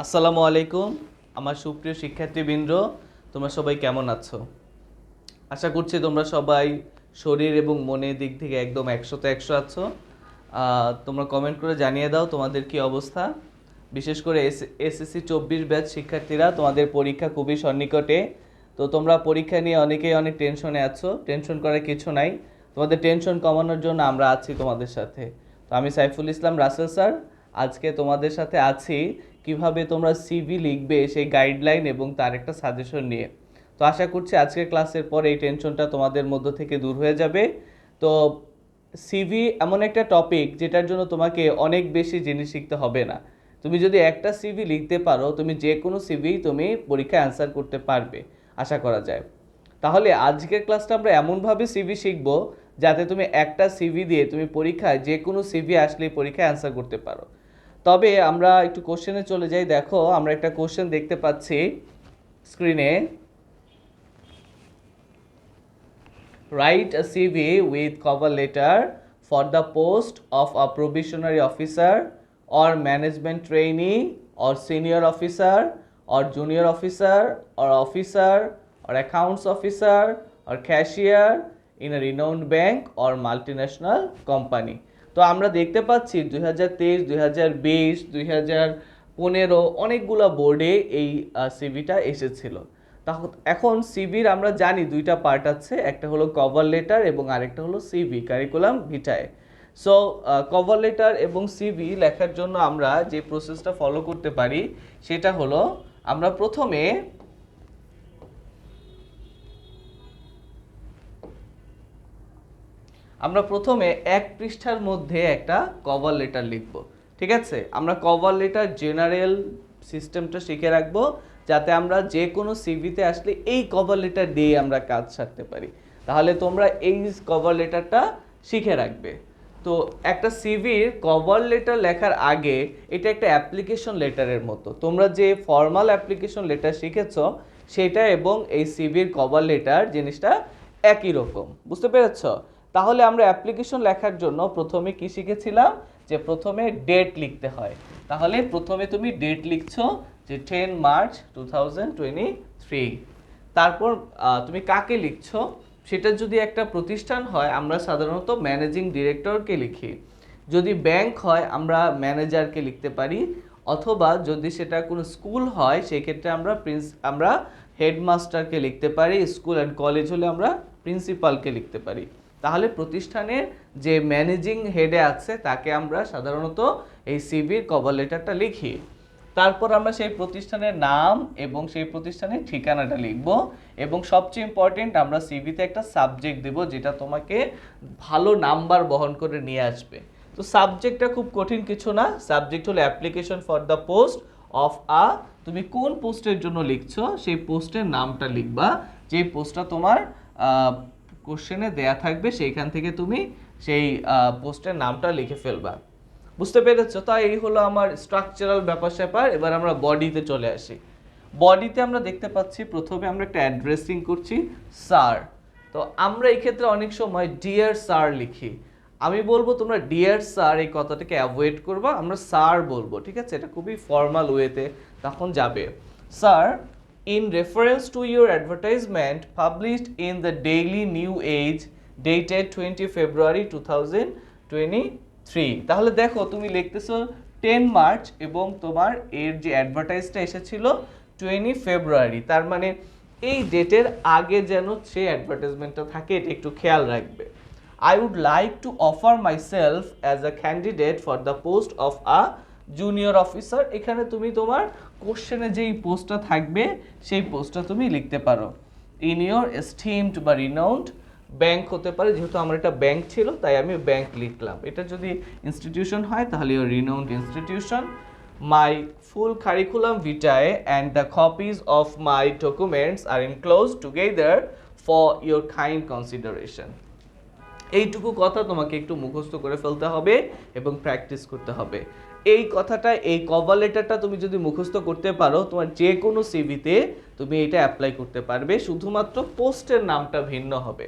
আসসালামু আলাইকুম আমার সুপ্রিয় শিক্ষার্থীবৃন্দ, তোমরা সবাই কেমন আছো? আশা করছি তোমরা সবাই শরীর এবং মনের দিক থেকে একদম 100তে 100 আছো। তোমরা কমেন্ট করে জানিয়ে দাও তোমাদের কি অবস্থা। বিশেষ করে এসএসসি 24 ব্যাচ শিক্ষার্থীরা, তোমাদের পরীক্ষা খুবই সন্নিকটে। তো তোমরা পরীক্ষা নিয়ে অনেকেই অনেক টেনশনে আছো। টেনশন করার কিছু নাই, তোমাদের টেনশন কমানোর জন্য আমরা আছি তোমাদের সাথে। তো আমি সাইফুল ইসলাম রাসেল স্যার, আজকে তোমাদের সাথে আছি কিভাবে তোমরা সিভি লিখবে সেই গাইডলাইন এবং তার একটা সাজেশন নিয়ে। তো আশা করছি আজকের ক্লাসের পর এই টেনশনটা তোমাদের মধ্য থেকে দূর হয়ে যাবে। তো সিভি এমন একটা টপিক যেটার জন্য তোমাকে অনেক বেশি জিনিস শিখতে হবে না। তুমি যদি একটা সিভি লিখতে পারো, তুমি যে কোনো সিভি তুমি পরীক্ষায় অ্যান্সার করতে পারবে আশা করা যায়। তাহলে আজকের ক্লাসটা আমরা এমনভাবে সিভি শিখব যাতে তুমি একটা সিভি দিয়ে তুমি পরীক্ষায় যে কোনো সিভি আসলেই পরীক্ষায় অ্যান্সার করতে পারো। তবে আমরা একটু কোশ্চেনে চলে যাই। দেখো, আমরা একটা কোশ্চেন দেখতে পাচ্ছি স্ক্রিনে। Write a CV with cover letter for the post of a probationary officer or management trainee or senior officer or junior officer or accounts officer or cashier in a renowned bank or multinational company. তো আমরা দেখতে পাচ্ছি 2023, 2020, 2015 অনেকগুলো বোর্ডে এই সিভিটা এসেছিল। এখন সিভির আমরা জানি দুইটা পার্ট আছে, একটা হলো কভার লেটার এবং আরেকটা হলো CV curriculum vitae. So cover letter এবং সিভি লেখার জন্য আমরা যে প্রসেসটা ফলো করতে পারি সেটা হলো আমরা প্রথমে এক পৃষ্ঠার মধ্যে একটা কভার লেটার লিখব। ঠিক আছে, আমরা কভার লেটার জেনারেল সিস্টেমটা শিখে রাখবো যাতে আমরা যে কোনো সিভিতে আসলে এই কভার লেটার দিয়ে আমরা কাজ সারতে পারি। তাহলে তোমরা এই কভার লেটারটা শিখে রাখবে। তো একটা সিভির কভার লেটার লেখার আগে এটা একটা অ্যাপ্লিকেশন লেটারের মতো। তোমরা যে ফর্মাল অ্যাপ্লিকেশন লেটার শিখেছ সেটা এবং এই সিভির কভার লেটার জিনিসটা একই রকম, বুঝতে পেরেছ? তাহলে আমরা অ্যাপ্লিকেশন লেখার জন্য প্রথমে কি শিখেছিলাম, যে প্রথমে ডেট লিখতে হয়। তাহলে প্রথমে তুমি ডেট লিখছো যে 10 মার্চ 2023। তারপর তুমি কাকে লিখছো, সেটা যদি একটা প্রতিষ্ঠান হয় আমরা সাধারণত ম্যানেজিং ডিরেক্টরকে লিখি। যদি ব্যাংক হয় আমরা ম্যানেজারকে লিখতে পারি, অথবা যদি সেটা কোনো স্কুল হয় সেক্ষেত্রে আমরা হেডমাস্টারকে লিখতে পারি। স্কুল অ্যান্ড কলেজ হলে আমরা প্রিন্সিপালকে লিখতে পারি। তাহলে প্রতিষ্ঠানের যে ম্যানেজিং হেডে আছে তাকে আমরা সাধারণত এই সিভির কভার লেটারটা লিখি। তারপর আমরা সেই প্রতিষ্ঠানের নাম এবং সেই প্রতিষ্ঠানের ঠিকানাটা লিখব, এবং সবচেয়ে ইম্পর্টেন্ট আমরা সিভিতে একটা সাবজেক্ট দেব যেটা তোমাকে ভালো নাম্বার বহন করে নিয়ে আসবে। তো সাবজেক্টটা খুব কঠিন কিছু না, সাবজেক্ট হলো application for the post of তুমি কোন পোস্টের জন্য লিখছো সেই পোস্টের নামটা লিখবা। যে পোস্টটা তোমার কোশ্চেনে দেয়া থাকবে সেইখান থেকে তুমি সেই পোস্টের নামটা লিখে ফেলবা। বুঝতে পেরেছো? তাই এই হলো আমার স্ট্রাকচারাল ব্যাপার স্যাপার। এবার আমরা বডিতে চলে আসি। বডিতে আমরা দেখতে পাচ্ছি প্রথমে আমরা একটা অ্যাড্রেসিং করছি স্যার। তো আমরা এই ক্ষেত্রে অনেক সময় ডিয়ার স্যার লিখি। আমি বলবো তোমরা ডিয়ার স্যার এই কথাটাকে অ্যাভয়েড করবা, আমরা স্যার বলবো। ঠিক আছে, এটা খুবই ফর্মাল ওয়েতে তখন যাবে। Sir, in reference to your advertisement published in the Daily New Age dated 20 February 2023। তাহলে দেখো তুমি লিখতেছো 10 মার্চ এবং তোমার এর যে অ্যাডভার্টাইজটা এসেছিল 20 ফেব্রুয়ারি। তার মানে এই ডেটের আগে যেন সেই অ্যাডভার্টাইজমেন্টটা থাকে, এটা একটু খেয়াল রাখবে। I would like to offer myself as a candidate for the post of a junior officer. এখানে তুমি তোমার কোশ্চেনে যেই পোস্টটা থাকবে সেই পোস্টটা তুমি লিখতে পারো। ইন ইয়োর এস্টিমড বা রিনাউন্ড ব্যাংক হতে পারে, যেহেতু আমার এটা ব্যাংক ছিল তাই আমি ব্যাংক লিখলাম। এটা যদি ইনস্টিটিউশন হয় তাহলে your renowned institution. My full curriculum vitae and the copies of my documents are enclosed together for your kind consideration. এইটুকু কথা তোমাকে একটু মুখস্থ করে ফেলতে হবে এবং প্র্যাকটিস করতে হবে। এই কথাটা, এই কভার লেটারটা তুমি যদি মুখস্থ করতে পারো তোমার যে কোনো সিভিতে তুমি এটা অ্যাপ্লাই করতে পারবে, শুধুমাত্র পোস্টের নামটা ভিন্ন হবে।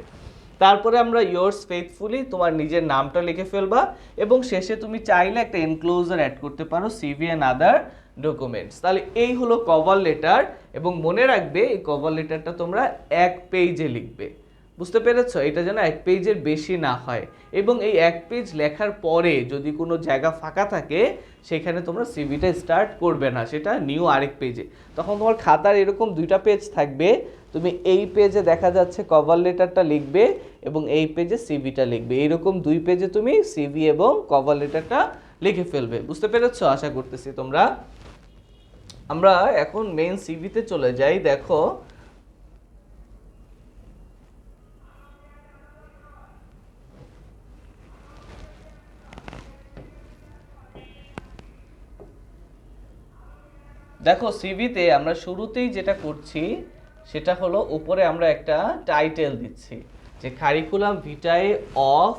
তারপরে আমরা yours faithfully তোমার নিজের নামটা লিখে ফেলবা এবং শেষে তুমি চাইলে একটা এনক্লোজার অ্যাড করতে পারো সিভি এন্ড আদার ডকুমেন্টস। তাহলে এই হলো কভার লেটার এবং মনে রাখবে এই কভার লেটারটা তোমরা এক পেজে লিখবে, বুঝতে পেরেছো? এটা যেন এক পেজের বেশি না হয় এবং এই এক পেজ লেখার পরে যদি কোনো জায়গা ফাঁকা থাকে সেখানে তোমরা সিভিটা স্টার্ট করবে না, সেটা নিউ আরেক পেজে। তখন তোমার খাতার এরকম দুইটা পেজ থাকবে, তুমি এই পেজে দেখা যাচ্ছে কভার লেটারটা লিখবে এবং এই পেজে সিভিটা লিখবে, এইরকম দুই পেজে তুমি সিভি এবং কভার লেটারটা লিখে ফেলবে। বুঝতে পেরেছো আশা করতেছি তোমরা। আমরা এখন মেইন সিভিতে চলে যাই। দেখো দেখো সিভিতে আমরা শুরুতেই যেটা করছি সেটা হলো উপরে আমরা একটা টাইটেল দিচ্ছি যে কারিকুলাম ভিটাe অফ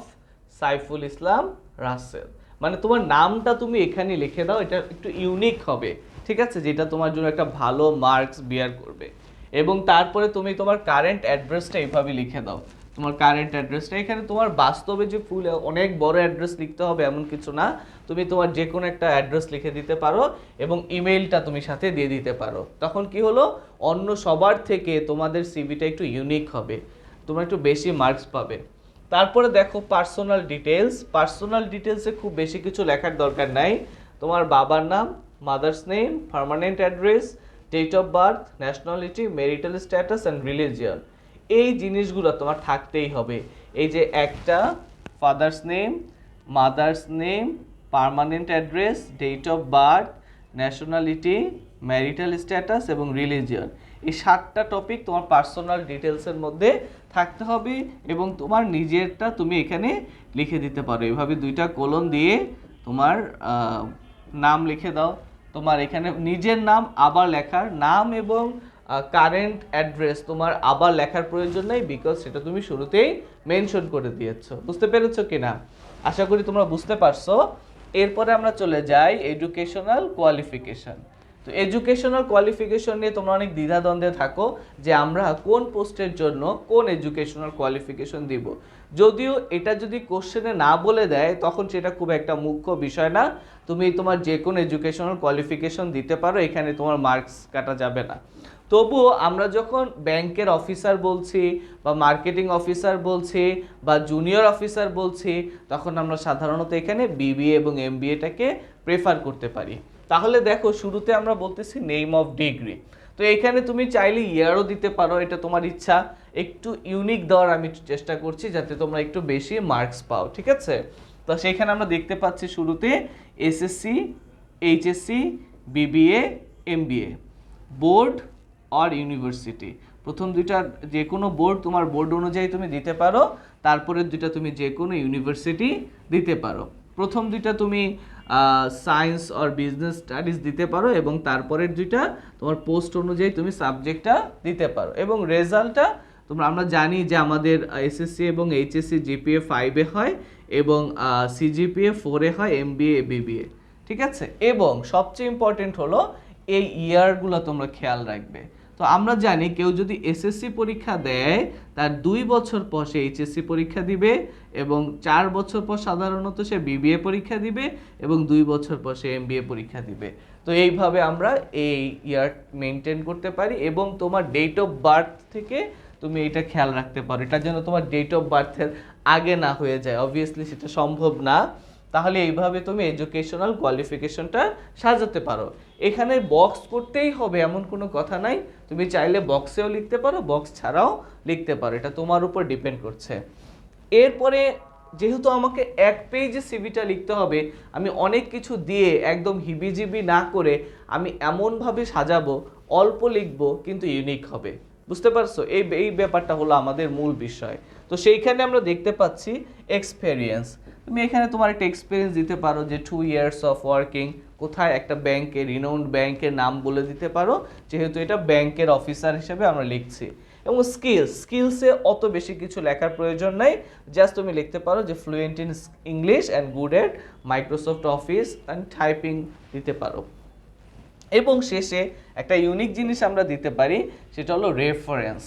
সাইফুল ইসলাম রাসেল, মানে তোমার নামটা তুমি এখানে লিখে দাও, এটা একটু ইউনিক হবে, ঠিক আছে, যেটা তোমার জন্য একটা ভালো মার্কস বিয়ার করবে। এবং তারপরে তুমি তোমার কারেন্ট অ্যাড্রেসটা এইভাবে লিখে দাও, তোমার কারেন্ট অ্যাড্রেসটা। এখানে তোমার বাস্তবে যে ফুল অনেক বড় অ্যাড্রেস লিখতে হবে এমন কিছু না, তুমি তোমার যে কোনো একটা অ্যাড্রেস লিখে দিতে পারো এবং ইমেইলটা তুমি সাথে দিয়ে দিতে পারো। তখন কি হলো, অন্য সবার থেকে তোমাদের সিভিটা একটু ইউনিক হবে, তোমরা একটু বেশি মার্কস পাবে। তারপরে দেখো পার্সোনাল ডিটেলস। পার্সোনাল ডিটেলসে খুব বেশি কিছু লেখার দরকার নাই, তোমার বাবার নাম, mother's name, permanent address, date of birth, nationality, marital status and religion, এই জিনিসগুলো তোমার থাকতেই হবে। এই যে একটা father's name, mother's name, permanent address, date of birth, nationality, marital status এবং রিলিজিয়ন, এই 7টা টপিক তোমার পার্সোনাল ডিটেলসের মধ্যে থাকতে হবে এবং তোমার নিজেরটা তুমি এখানে লিখে দিতে পারো। এভাবে 2টা কোলন দিয়ে তোমার নাম লিখে দাও। তোমার এখানে নিজের নাম আবার লেখার নাম এবং কারেন্ট অ্যাড্রেস তোমার আবার লেখার প্রয়োজন নেই, বিকজ সেটা তুমি শুরুতেই মেনশন করে দিয়েছো। বুঝতে পেরেছো কিনা? আশা করি তোমরা বুঝতে পারছো। এরপরে আমরা চলে যাই এডুকেশনাল কোয়ালিফিকেশন। তো এডুকেশনাল কোয়ালিফিকেশন নিয়ে তোমরা অনেক দ্বিধাদ্বন্দ্বে থাকো যে আমরা কোন পোস্টের জন্য কোন এডুকেশনাল কোয়ালিফিকেশন দিব। যদিও এটা যদি কোশ্চেনে না বলে দেয় তখন সেটা খুব একটা মুখ্য বিষয় না, তুমি তোমার যে কোনো এডুকেশনাল কোয়ালিফিকেশন দিতে পারো, এখানে তোমার মার্কস কাটা যাবে না। তবুও আমরা যখন ব্যাংকের অফিসার বলছি বা মার্কেটিং অফিসার বলছি বা জুনিয়র অফিসার বলছি তখন আমরা সাধারণত এখানে বিবিএ এবং এমবিএটাকে প্রেফার করতে পারি। তাহলে দেখো শুরুতে আমরা বলতেছি নেম অফ ডিগ্রি, তো এখানে তুমি চাইলে ইয়ারও দিতে পারো, এটা তোমার ইচ্ছা। একটু ইউনিক দেওয়ার আমি চেষ্টা করছি যাতে তোমরা একটু বেশি মার্কস পাও, ঠিক আছে? তো সেখানে আমরা দেখতে পাচ্ছি শুরুতে SSC, HSC, BBA, MBA, board আর ইউনিভার্সিটি। প্রথম 2টা যে কোনো বোর্ড তোমার বোর্ড অনুযায়ী তুমি দিতে পারো, তারপরে 2টা তুমি যে কোনো ইউনিভার্সিটি দিতে পারো। প্রথম 2টা তুমি সায়েন্স আর বিজনেস স্টাডিজ দিতে পারো এবং তারপরের 2টা তোমার পোস্ট অনুযায়ী তুমি সাবজেক্টটা দিতে পারো। এবং রেজাল্টটা আমরা জানি যে আমাদের এসএসসি এবং এইচএসসি জিপিএ 5-এ হয় এবং সিজিপিএ 4-এ হয় এমবিএ বিবিএ, ঠিক আছে? এবং সবচেয়ে ইম্পর্টেন্ট হলো এই ইয়ারগুলো তোমরা খেয়াল রাখবে। তো আমরা জানি কেউ যদি এসএসসি পরীক্ষা দেয় তার 2 বছর পর সে এইচএসসি পরীক্ষা দিবে এবং 4 বছর পর সাধারণত সে বিবিএ পরীক্ষা দিবে এবং 2 বছর পর সে এমবিএ পরীক্ষা দিবে। তো এইভাবে আমরা এই ইয়ার মেনটেন করতে পারি এবং তোমার ডেট অফ বার্থ থেকে তুমি এটা খেয়াল রাখতে পারো, এটা যেন তোমার ডেট অফ বার্থের আগে না হয়ে যায়, অবভিয়াসলি সেটা সম্ভব না। তাহলে এইভাবে তুমি এডুকেশনাল কোয়ালিফিকেশনটা সাজাতে পারো। এখানে বক্স করতেই হবে এমন কোনো কথা নাই, তুমি চাইলে বক্সেও লিখতে পারো, বক্স ছাড়াও লিখতে পারো, এটা তোমার উপর ডিপেন্ড করছে। এরপরে যেহেতু আমাকে এক পেজে সিভিটা লিখতে হবে, আমি অনেক কিছু দিয়ে একদম হিবিজিবি না করে আমি এমনভাবে সাজাবো, অল্প লিখবো কিন্তু ইউনিক হবে। বুঝতে পারছো? এই ব্যাপারটা হলো আমাদের মূল বিষয়। তো সেইখানে আমরা দেখতে পাচ্ছি এক্সপেরিয়েন্স। তুমি এখানে তোমার একটা এক্সপিরিয়েন্স দিতে পারো যে 2 ইয়ার্স অফ ওয়ার্কিং, কোথায় একটা ব্যাংকে, রিনাউন্ড ব্যাংকের নাম বলে দিতে পারো যেহেতু এটা ব্যাংকের অফিসার হিসেবে আমরা লিখছি। এবং স্কিলসে অত বেশি কিছু লেখার প্রয়োজন নাই, জাস্ট তুমি লিখতে পারো যে fluent in English and good at Microsoft office and typing দিতে পারো। এবং শেষে একটা ইউনিক জিনিস আমরা দিতে পারি, সেটা হলো রেফারেন্স।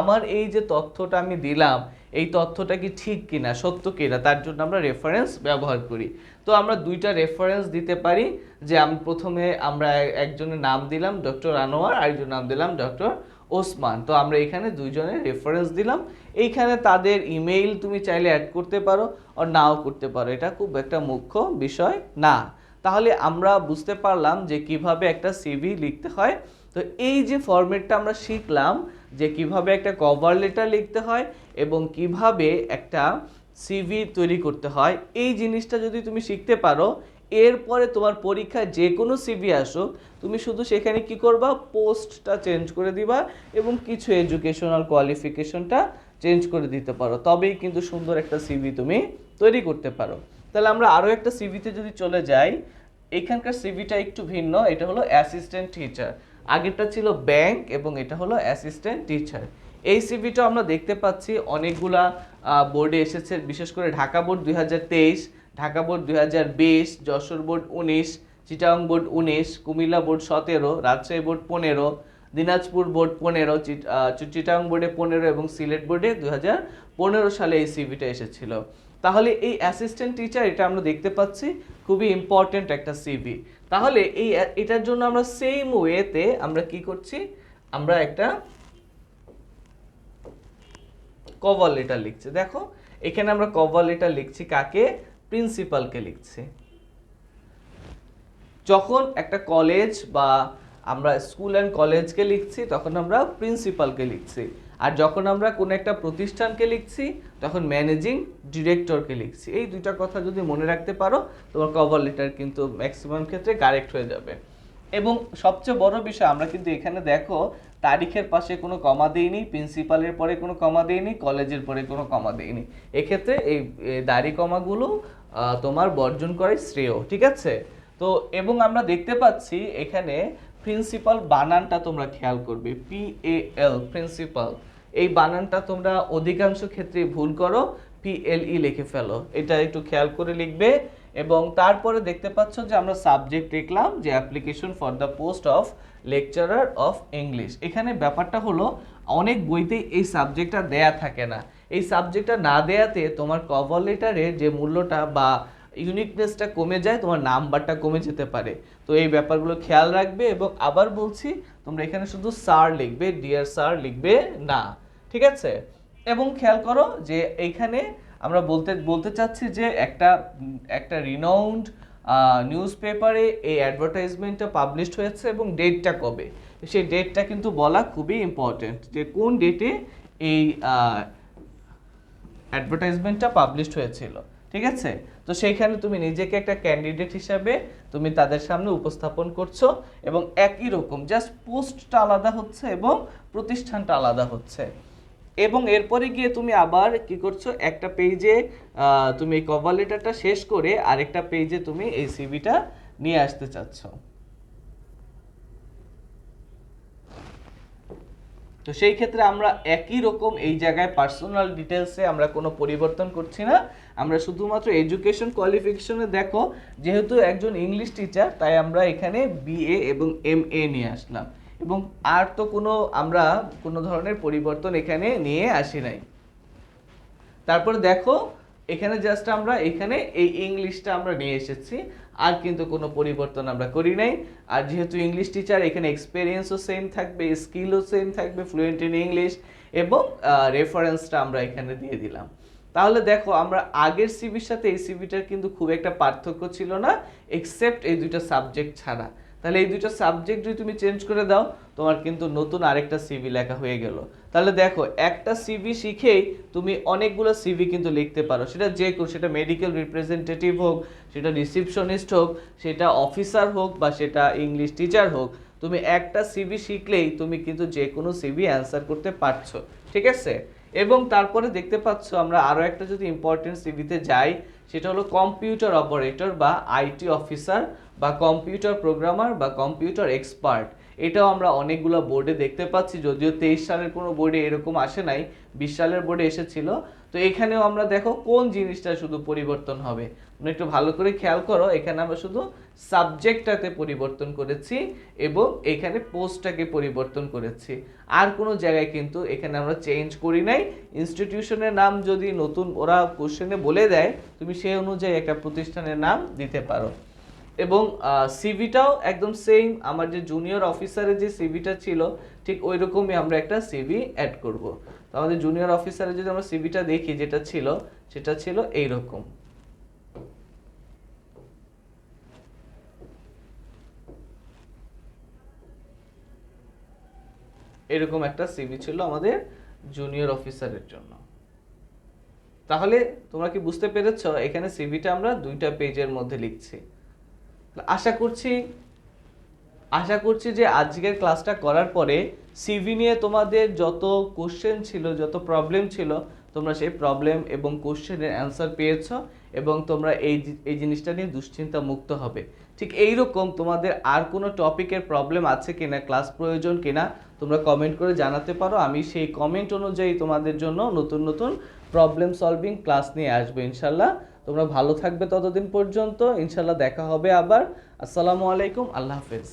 আমার এই যে তথ্যটা আমি দিলাম এই তথ্যটা কি ঠিক কিনা, সত্য কিনা, তার জন্য আমরা রেফারেন্স ব্যবহার করি। তো আমরা দুইটা রেফারেন্স দিতে পারি, যে প্রথমে আমরা একজনের নাম দিলাম ডক্টর আনোয়ার, আরেকজনের নাম দিলাম ডক্টর ওসমান। তো আমরা এখানে দুইজনের রেফারেন্স দিলাম। এইখানে তাদের ইমেইল তুমি চাইলে অ্যাড করতে পারো আর নাও করতে পারো, এটা খুব একটা মুখ্য বিষয় না। তাহলে আমরা বুঝতে পারলাম যে কিভাবে একটা সিভি লিখতে হয়। তো এই যে ফরম্যাটটা আমরা শিখলাম, যে কিভাবে একটা কভার লেটার লিখতে হয় এবং কিভাবে একটা সিভি তৈরি করতে হয়, এই জিনিসটা যদি তুমি শিখতে পারো, এরপরে তোমার পরীক্ষায় যে কোনো সিভি আসুক, তুমি শুধু সেখানে কি করবা, পোস্টটা চেঞ্জ করে দিবা এবং কিছু এডুকেশনাল কোয়ালিফিকেশনটা চেঞ্জ করে দিতে পারো, তবেই কিন্তু সুন্দর একটা সিভি তুমি তৈরি করতে পারো। তাহলে আমরা আরও একটা সিভিতে যদি চলে যাই, এখানকার সিভিটা একটু ভিন্ন, এটা হলো অ্যাসিস্ট্যান্ট টিচার, আগেরটা ছিল ব্যাংক এবং এটা হলো অ্যাসিস্ট্যান্ট টিচার। এই সিভিটা আমরা দেখতে পাচ্ছি অনেকগুলা বোর্ডে এসেছে, বিশেষ করে Dhaka board 2023, Dhaka board 2020, Jessore board 19, Chittagong board 19, Comilla board 17, Rajshahi board 15, Dinajpur board 15, Chittagong বোর্ডে 15 এবং সিলেট বোর্ডে 2015 সালে এই সিভিটা এসেছিল। তাহলে এই অ্যাসিস্ট্যান্ট টিচার, এটা আমরা দেখতে পাচ্ছি খুবই ইম্পর্টেন্ট একটা সিভি। তাহলে এটার জন্য আমরা সেম ওয়েতে আমরা কি করছি, আমরা একটা কভার লেটার লিখছি। দেখো এখানে আমরা কভার লেটার লিখছি কাকে, প্রিন্সিপালকে লিখছি। যখন একটা কলেজ বা আমরা স্কুল অ্যান্ড কলেজকে লিখছি তখন আমরা প্রিন্সিপালকে লিখছি, আর যখন আমরা কোনো একটা প্রতিষ্ঠানকে লিখছি তখন ম্যানেজিং ডিরেক্টরকে লিখছি। এই দুইটা কথা যদি মনে রাখতে পারো, তোমার কভার লেটার কিন্তু ম্যাক্সিমাম ক্ষেত্রে কারেক্ট হয়ে যাবে। এবং সবচেয়ে বড় বিষয়, আমরা কিন্তু এখানে দেখো তারিখের পাশে কোনো কমা দেইনি, প্রিন্সিপালের পরে কোনো কমা দেইনি, কলেজের পরে কোনো কমা দেইনি। এক্ষেত্রে এই দাড়ি কমাগুলো তোমার বর্জন করাই শ্রেয়, ঠিক আছে? তো এবং আমরা দেখতে পাচ্ছি এখানে প্রিন্সিপাল বানানটা তোমরা খেয়াল করবে, PAL প্রিন্সিপাল, এই বানানটা তোমরা অধিকাংশ ক্ষেত্রে ভুল করো, PLE লিখে ফেলো, এটা একটু খেয়াল করে লিখবে। এবং তারপরে দেখতে পাচ্ছ যে আমরা সাবজেক্ট লিখলাম যে application for the post of lecturer of English. এখানে ব্যাপারটা হলো অনেক বইতেই এই সাবজেক্টটা দেয়া থাকে না, এই সাবজেক্টটা না দেয়াতে তোমার কভার লেটারের যে মূল্যটা বা ইউনিকনেসটা কমে যায়, তোমার নাম্বারটা কমে যেতে পারে। তো এই ব্যাপারগুলো খেয়াল রাখবে। এবং আবার বলছি, তোমরা এখানে শুধু স্যার লিখবে, ডিয়ার স্যার লিখবে না, ঠিক আছে? এবং খেয়াল করো যে এইখানে আমরা বলতে চাচ্ছি যে একটা রিনাউন্ড নিউজ পেপারে এই অ্যাডভার্টাইজমেন্টটা পাবলিশড হয়েছে এবং ডেটটা কবে, সেই ডেটটা কিন্তু বলা খুবই ইম্পর্টেন্ট, যে কোন ডেটে এই অ্যাডভার্টাইজমেন্টটা পাবলিশড হয়েছিল, ঠিক আছে? তো সেইখানে তুমি নিজেকে একটা ক্যান্ডিডেট হিসাবে তুমি তাদের সামনে উপস্থাপন করছো এবং একই রকম, জাস্ট পোস্টটা আলাদা হচ্ছে এবং প্রতিষ্ঠানটা আলাদা হচ্ছে। এবং এরপরে গিয়ে তুমি আবার কি করছো, একটা পেজে তুমি এই কভার লেটারটা শেষ করে আরেকটা পেজে তুমি এই সিভিটা নিয়ে আসতে চাচ্ছ। তো সেই ক্ষেত্রে আমরা একই রকম এই জায়গায় পার্সোনাল ডিটেলসে আমরা কোনো পরিবর্তন করছি না, আমরা শুধুমাত্র এডুকেশন কোয়ালিফিকেশনে দেখো যেহেতু একজন ইংলিশ টিচার তাই আমরা এখানে BA এবং MA নিয়ে আসলাম, এবং আর তো আমরা কোনো ধরনের পরিবর্তন এখানে নিয়ে আসি নাই। তারপরে দেখো এখানে জাস্ট আমরা এখানে এই ইংলিশটা আমরা নিয়ে এসেছি, আর কিন্তু কোনো পরিবর্তন আমরা করি নাই। আর যেহেতু ইংলিশ টিচার, এখানে এক্সপিরিয়েন্সও সেম থাকবে, স্কিলও সেম থাকবে, ফ্লুয়েন্ট ইন ইংলিশ, এবং রেফারেন্সটা আমরা এখানে দিয়ে দিলাম। তাহলে দেখো আমরা আগের সিভির সাথে এই সিভিটার কিন্তু খুব একটা পার্থক্য ছিল না, এক্সেপ্ট এই দুইটা সাবজেক্ট ছাড়া। তাহলে এই দুইটা সাবজেক্ট যদি তুমি চেঞ্জ করে দাও, তোমার কিন্তু নতুন আরেকটা সিভি লেখা হয়ে গেল। তাহলে দেখো একটা সিভি শিখেই তুমি অনেকগুলো সিভি কিন্তু লিখতে পারো, সেটা মেডিকেল রিপ্রেজেন্টেটিভ হোক, সেটা রিসিপশনিস্ট হোক, সেটা অফিসার হোক, বা সেটা ইংলিশ টিচার হোক, তুমি একটা সিভি শিখলেই তুমি কিন্তু যে কোনো সিভি অ্যান্সার করতে পারছো, ঠিক আছে? এবং তারপরে দেখতে পাচ্ছ আমরা আরও একটা যদি ইম্পর্টেন্ট সিভিতে যাই, সেটা হলো কম্পিউটার অপারেটর বা IT অফিসার বা কম্পিউটার প্রোগ্রামার বা কম্পিউটার এক্সপার্ট। এটাও আমরা অনেকগুলো বোর্ডে দেখতে পাচ্ছি, যদিও 23 সালের কোনো বোর্ডে এরকম আসে নাই, 20 সালের বোর্ডে এসেছিল। তো এখানেও আমরা দেখো কোন জিনিসটা শুধু পরিবর্তন হবে, তোমরা একটু ভালো করে খেয়াল করো, এখানে আমরা শুধু সাবজেক্টটাতে পরিবর্তন করেছি এবং এখানে পোস্টটাকে পরিবর্তন করেছি, আর কোনো জায়গায় কিন্তু এখানে আমরা চেঞ্জ করি নাই। ইনস্টিটিউশনের নাম যদি নতুন ওরা কোশ্চেনে বলে দেয়, তুমি সেই অনুযায়ী একটা প্রতিষ্ঠানের নাম দিতে পারো। এবং সিভিটাও একদম সেম, আমার যে জুনিয়র অফিসারের যে সিভিটা ছিল ঠিক ওই রকমই আমরা একটা সিভি অ্যাড করব। তো আমাদের জুনিয়র অফিসারের যদি আমরা সিভিটা দেখি যেটা ছিল, সেটা ছিল এইরকম। এরকম একটা সিভি ছিল আমাদের জুনিয়র অফিসারের জন্য। তাহলে তোমরা কি বুঝতে পেরেছো, এখানে সিভিটা আমরা 2টা পেজের মধ্যে লিখছি। আশা করছি যে আজকের ক্লাসটা করার পরে সিভি নিয়ে তোমাদের যত কোশ্চেন ছিল, যত প্রবলেম ছিল, তোমরা সেই প্রবলেম এবং কোশ্চেনের অ্যান্সার পেয়েছো এবং তোমরা এই জিনিসটা নিয়ে দুশ্চিন্তা মুক্ত হবে। ঠিক এই রকম তোমাদের আর কোনো টপিকের প্রবলেম আছে কিনা, ক্লাস প্রয়োজন কিনা, তোমরা কমেন্ট করে জানাতে পারো। আমি সেই কমেন্ট অনুযায়ী তোমাদের জন্য নতুন নতুন প্রবলেম সলভিং ক্লাস নিয়ে আসবো ইনশাল্লাহ। তোমরা ভালো থাকবে ততদিন পর্যন্ত, ইনশাল্লাহ দেখা হবে আবার। আসসালামু আলাইকুম, আল্লাহ হাফেজ।